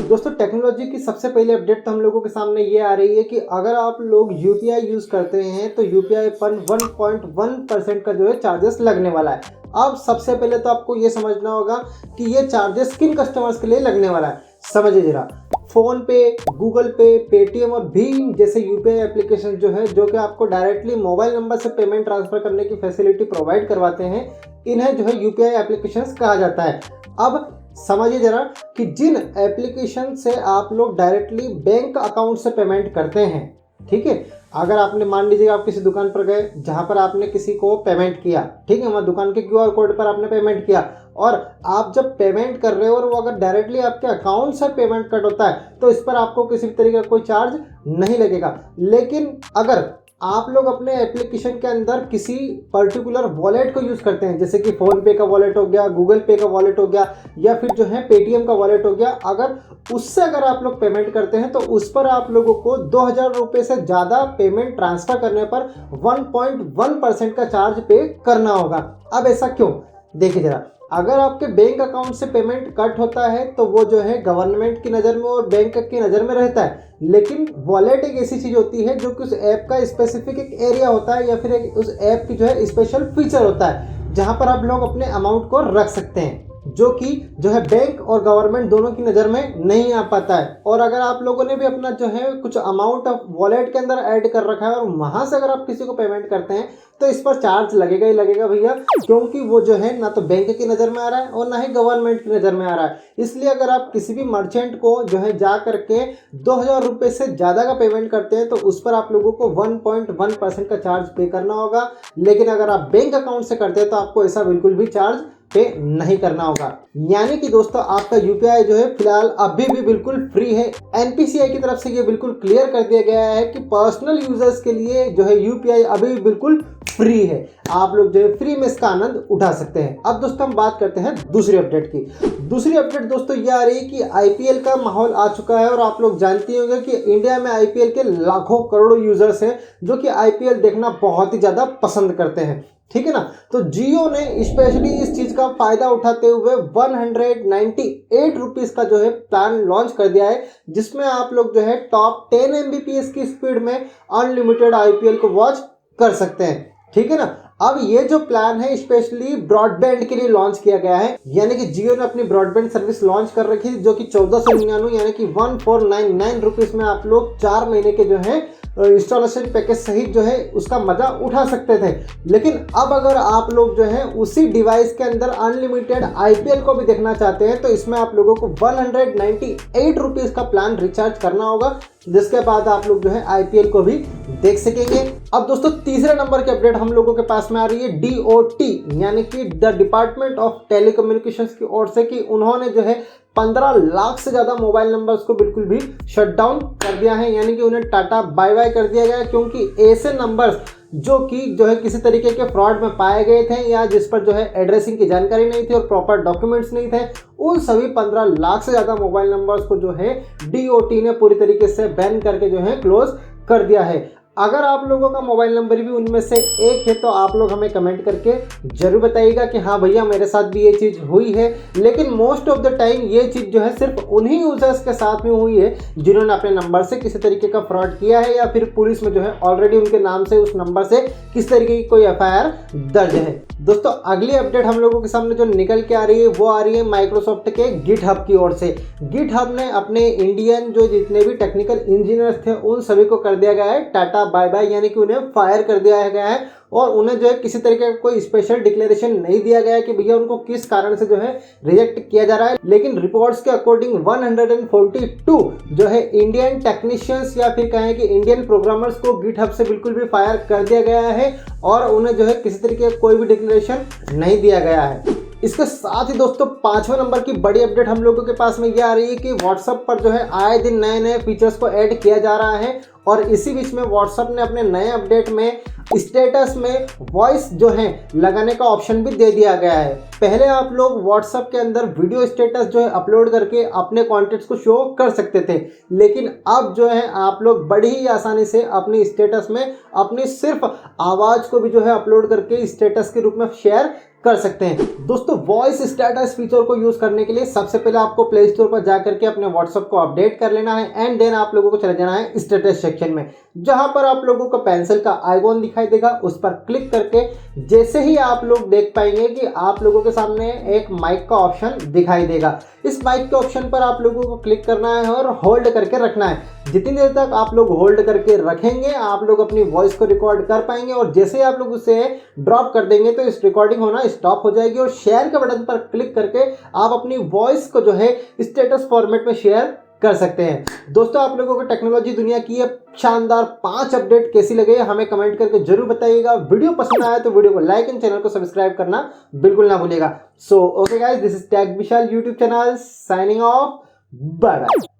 दोस्तों टेक्नोलॉजी की सबसे पहले अपडेट तो हम लोगों के सामने ये आ रही है कि अगर आप लोग यूपीआई यूज़ करते हैं तो यूपीआई पर 1.1% का जो है चार्जेस लगने वाला है। अब सबसे पहले तो आपको ये समझना होगा कि ये चार्जेस किन कस्टमर्स के लिए लगने वाला है। समझिए जरा, फ़ोन पे, गूगल पे, पेटीएम और भीम जैसे यूपीआई एप्लीकेशन जो है जो कि आपको डायरेक्टली मोबाइल नंबर से पेमेंट ट्रांसफ़र करने की फैसिलिटी प्रोवाइड करवाते हैं, इन्हें जो है यूपीआई एप्लीकेशंस कहा जाता है। अब समझिए जरा कि जिन एप्लीकेशन से आप लोग डायरेक्टली बैंक अकाउंट से पेमेंट करते हैं, ठीक है, अगर आपने मान लीजिए आप किसी दुकान पर गए जहां पर आपने किसी को पेमेंट किया, ठीक है, वहाँ दुकान के क्यूआर कोड पर आपने पेमेंट किया और आप जब पेमेंट कर रहे हो और वो अगर डायरेक्टली आपके अकाउंट से पेमेंट कट होता है तो इस पर आपको किसी भी तरीके का कोई चार्ज नहीं लगेगा। लेकिन अगर आप लोग अपने एप्लीकेशन के अंदर किसी पर्टिकुलर वॉलेट को यूज़ करते हैं, जैसे कि फ़ोन पे का वॉलेट हो गया, गूगल पे का वॉलेट हो गया या फिर जो है पेटीएम का वॉलेट हो गया, अगर आप लोग पेमेंट करते हैं तो उस पर आप लोगों को 2000 रुपये से ज़्यादा पेमेंट ट्रांसफ़र करने पर 1.1% का चार्ज पे करना होगा। अब ऐसा क्यों, देखिए ज़रा, अगर आपके बैंक अकाउंट से पेमेंट कट होता है तो वो जो है गवर्नमेंट की नज़र में और बैंक की नज़र में रहता है, लेकिन वॉलेट एक ऐसी चीज़ होती है जो कि उस ऐप का स्पेसिफिक एक एरिया होता है या फिर उस ऐप की जो है स्पेशल फीचर होता है जहां पर आप लोग अपने अमाउंट को रख सकते हैं, जो कि जो है बैंक और गवर्नमेंट दोनों की नज़र में नहीं आ पाता है। और अगर आप लोगों ने भी अपना जो है कुछ अमाउंट वॉलेट के अंदर ऐड कर रखा है और वहाँ से अगर आप किसी को पेमेंट करते हैं तो इस पर चार्ज लगेगा ही लगेगा भैया, क्योंकि वो जो है ना तो बैंक की नज़र में आ रहा है और ना ही गवर्नमेंट की नज़र में आ रहा है। इसलिए अगर आप किसी भी मर्चेंट को जो है जा करके 2000 रुपये से ज़्यादा का पेमेंट करते हैं तो उस पर आप लोगों को 1.1% का चार्ज पे करना होगा। लेकिन अगर आप बैंक अकाउंट से करते हैं तो आपको ऐसा बिल्कुल भी चार्ज पे नहीं करना होगा। यानी कि दोस्तों आपका यूपीआई जो है फिलहाल अभी भी बिल्कुल फ्री है। एनपीसीआई की तरफ से ये बिल्कुल क्लियर कर दिया गया है कि पर्सनल यूजर्स के लिए जो है यूपीआई अभी भी बिल्कुल फ्री है, आप लोग जो है फ्री में इसका आनंद उठा सकते हैं। अब दोस्तों हम बात करते हैं दूसरी अपडेट की। दूसरी अपडेट दोस्तों ये आ रही है कि आईपीएल का माहौल आ चुका है और आप लोग जानते होंगे कि इंडिया में आईपीएल के लाखों करोड़ों यूजर्स हैं जो कि आईपीएल देखना बहुत ही ज़्यादा पसंद करते हैं, ठीक है ना। तो जियो ने स्पेशली इस चीज़ का फ़ायदा उठाते हुए 198 रुपीज़ का जो है प्लान लॉन्च कर दिया है, जिसमें आप लोग जो है टॉप 10 MBPS की स्पीड में अनलिमिटेड आईपीएल को वॉच कर सकते हैं, ठीक है ना। अब ये जो प्लान है स्पेशली ब्रॉडबैंड के लिए लॉन्च किया गया है, यानी कि जियो ने अपनी ब्रॉडबैंड सर्विस लॉन्च कर रखी है जो कि 1499 यानी कि 1499 रुपीज़ में आप लोग 4 महीने के जो है इंस्टॉलेशन पैकेज सहित जो है उसका मजा उठा सकते थे। लेकिन अब अगर आप लोग जो है उसी डिवाइस के अंदर अनलिमिटेड आईपीएल को भी देखना चाहते हैं तो इसमें आप लोगों को 198 रुपीज़ का प्लान रिचार्ज करना होगा, जिसके बाद आप लोग जो है आईपीएल को भी देख सकेंगे। अब दोस्तों तीसरे नंबर की अपडेट हम लोगों के पास में आ रही है डीओटी यानी कि द डिपार्टमेंट ऑफ टेलीकम्युनिकेशंस की ओर से कि उन्होंने जो है 15 लाख से ज़्यादा मोबाइल नंबर्स को बिल्कुल भी शट डाउन कर दिया है, यानी कि उन्हें टाटा बाय बाय कर दिया गया है, क्योंकि ऐसे नंबर्स जो है किसी तरीके के फ्रॉड में पाए गए थे या जिस पर जो है एड्रेसिंग की जानकारी नहीं थी और प्रॉपर डॉक्यूमेंट्स नहीं थे, उन सभी 15 लाख से ज़्यादा मोबाइल नंबर्स को जो है डीओटी ने पूरी तरीके से बैन करके जो है क्लोज कर दिया है। अगर आप लोगों का मोबाइल नंबर भी उनमें से एक है तो आप लोग हमें कमेंट करके जरूर बताइएगा कि हाँ भैया मेरे साथ भी ये चीज़ हुई है। लेकिन मोस्ट ऑफ द टाइम ये चीज़ जो है सिर्फ उन्हीं यूजर्स के साथ में हुई है जिन्होंने अपने नंबर से किसी तरीके का फ्रॉड किया है या फिर पुलिस में जो है ऑलरेडी उनके नाम से उस नंबर से किस तरीके की कोई एफआईआर दर्ज है। दोस्तों अगली अपडेट हम लोगों के सामने जो निकल के आ रही है वो आ रही है माइक्रोसॉफ्ट के गिटहब की ओर से। गिटहब ने अपने इंडियन जो जितने भी टेक्निकल इंजीनियर्स थे उन सभी को कर दिया गया है टाटा बाय बाय, यानी कि उन्हें फायर कर दिया गया है और उन्हें जो है किसी तरीके का कोई स्पेशल डिक्लेरेशन नहीं दिया गया है कि भैया उनको किस कारण से जो है रिजेक्ट किया जा रहा है। लेकिन रिपोर्ट्स के अकॉर्डिंग 142 जो है इंडियन टेक्नीशियंस या फिर कहें कि इंडियन प्रोग्रामर्स को गिटहब से बिल्कुल भी फायर कर दिया गया है और उन्हें जो है किसी तरीके का कोई भी डिक्लेरेशन नहीं दिया गया है। इसके साथ ही दोस्तों 5वें नंबर की बड़ी अपडेट हम लोगों के पास में ये आ रही है कि व्हाट्सएप पर जो है आए दिन नए नए फीचर्स को ऐड किया जा रहा है और इसी बीच में व्हाट्सएप ने अपने नए अपडेट में स्टेटस में वॉइस जो है लगाने का ऑप्शन भी दे दिया गया है। पहले आप लोग व्हाट्सएप के अंदर वीडियो स्टेटस जो है अपलोड करके अपने कॉन्टेक्ट्स को शो कर सकते थे, लेकिन अब जो है आप लोग बड़ी ही आसानी से अपनी स्टेटस में अपनी सिर्फ आवाज़ को भी जो है अपलोड करके स्टेटस के रूप में शेयर कर सकते हैं। दोस्तों, वॉइस स्टेटस फीचर को यूज करने के लिए सबसे पहले आपको प्ले स्टोर पर जाकर के अपने व्हाट्सएप को अपडेट कर लेना है एंड देन आप लोगों को चले जाना है स्टेटस सेक्शन में, जहां पर आप लोगों को पेंसिल का आइकॉन दिखाई देगा। उस पर क्लिक करके जैसे ही आप लोग देख पाएंगे कि आप लोगों के सामने एक माइक का ऑप्शन दिखाई देगा। इस माइक के ऑप्शन पर आप लोगों को क्लिक करना है और होल्ड करके रखना है। जितनी देर तक आप लोग होल्ड करके रखेंगे आप लोग अपनी वॉइस को रिकॉर्ड कर पाएंगे, और जैसे ही आप लोग उसे ड्रॉप कर देंगे तो इस रिकॉर्डिंग होना स्टॉप हो जाएगी और शेयर के बटन पर क्लिक करके आप अपनी वॉइस को जो है स्टेटस फॉर्मेट में शेयर कर सकते हैं। दोस्तों, आप लोगों को टेक्नोलॉजी दुनिया की ये शानदार 5 अपडेट कैसी लगे हमें कमेंट करके जरूर बताइएगा। वीडियो पसंद आया तो वीडियो को लाइक एंड चैनल को सब्सक्राइब करना बिल्कुल ना भूलिएगा। So okay guys, this is tech Vishal YouTube channel signing off. Bye bye.